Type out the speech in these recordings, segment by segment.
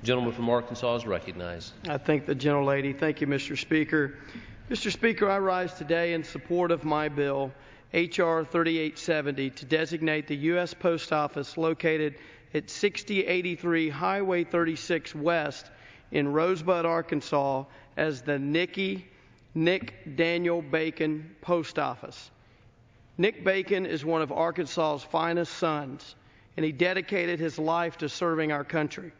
The gentleman from Arkansas is recognized. I thank the gentlelady. Thank you, Mr. Speaker. Mr. Speaker, I rise today in support of my bill, H.R. 3870, to designate the U.S. Post Office located at 6083 Highway 36 West in Rosebud, Arkansas, as the Nick Daniel Bacon Post Office. Nick Bacon is one of Arkansas's finest sons, and he dedicated his life to serving our country.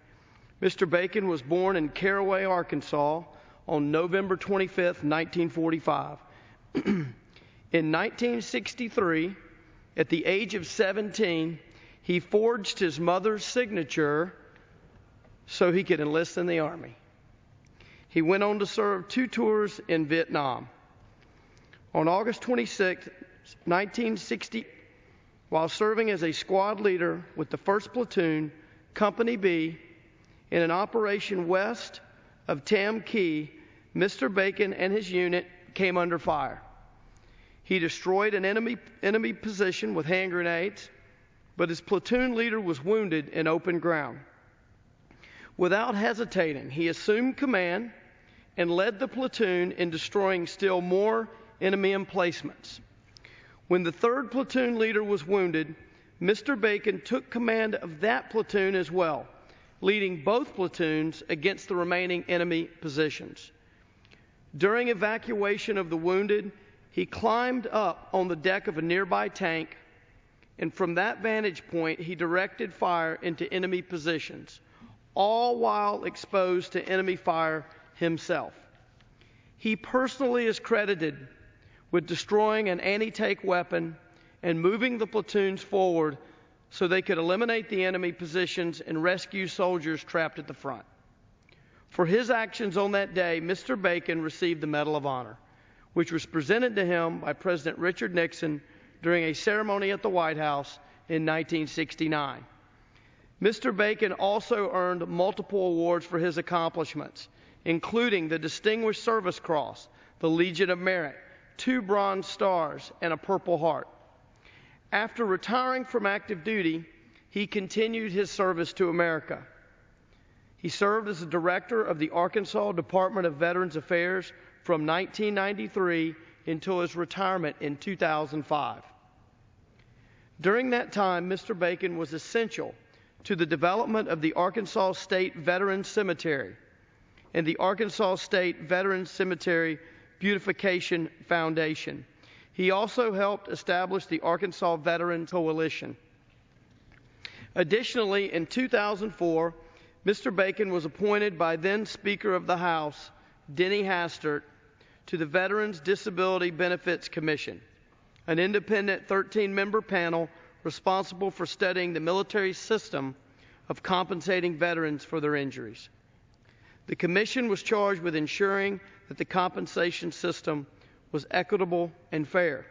Mr. Bacon was born in Caraway, Arkansas on November 25, 1945. In 1963, at the age of 17, he forged his mother's signature so he could enlist in the Army. He went on to serve 2 tours in Vietnam. On August 26, 1960, while serving as a squad leader with the 1st Platoon, Company B, in an operation west of Tam Key, Mr. Bacon and his unit came under fire. He destroyed an enemy position with hand grenades, but his platoon leader was wounded in open ground. Without hesitating, he assumed command and led the platoon in destroying still more enemy emplacements. When the 3rd platoon leader was wounded, Mr. Bacon took command of that platoon as well, leading both platoons against the remaining enemy positions. During evacuation of the wounded, he climbed up on the deck of a nearby tank, and from that vantage point, he directed fire into enemy positions, all while exposed to enemy fire himself. He personally is credited with destroying an anti-tank weapon and moving the platoons forward so they could eliminate the enemy positions and rescue soldiers trapped at the front. For his actions on that day, Mr. Bacon received the Medal of Honor, which was presented to him by President Richard Nixon during a ceremony at the White House in 1969. Mr. Bacon also earned multiple awards for his accomplishments, including the Distinguished Service Cross, the Legion of Merit, 2 Bronze Stars, and a Purple Heart. After retiring from active duty, he continued his service to America. He served as the director of the Arkansas Department of Veterans Affairs from 1993 until his retirement in 2005. During that time, Mr. Bacon was essential to the development of the Arkansas State Veterans Cemetery and the Arkansas State Veterans Cemetery Beautification Foundation. He also helped establish the Arkansas Veterans Coalition. Additionally, in 2004, Mr. Bacon was appointed by then Speaker of the House, Denny Hastert, to the Veterans Disability Benefits Commission, an independent 13-member panel responsible for studying the military system of compensating veterans for their injuries. The commission was charged with ensuring that the compensation system was equitable and fair.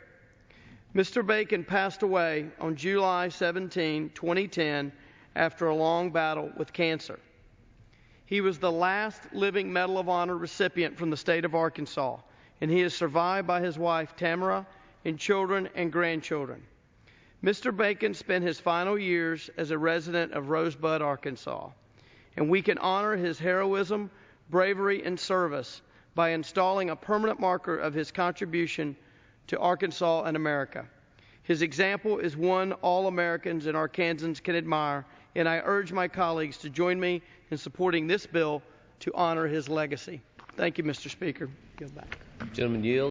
Mr. Bacon passed away on July 17, 2010, after a long battle with cancer. He was the last living Medal of Honor recipient from the state of Arkansas, and he is survived by his wife, Tamara, and children and grandchildren. Mr. Bacon spent his final years as a resident of Rosebud, Arkansas, and we can honor his heroism, bravery, and service by installing a permanent marker of his contribution to Arkansas and America. His example is one all Americans and Arkansans can admire, and I urge my colleagues to join me in supporting this bill to honor his legacy. Thank you, Mr. Speaker. Give back. Gentleman yield.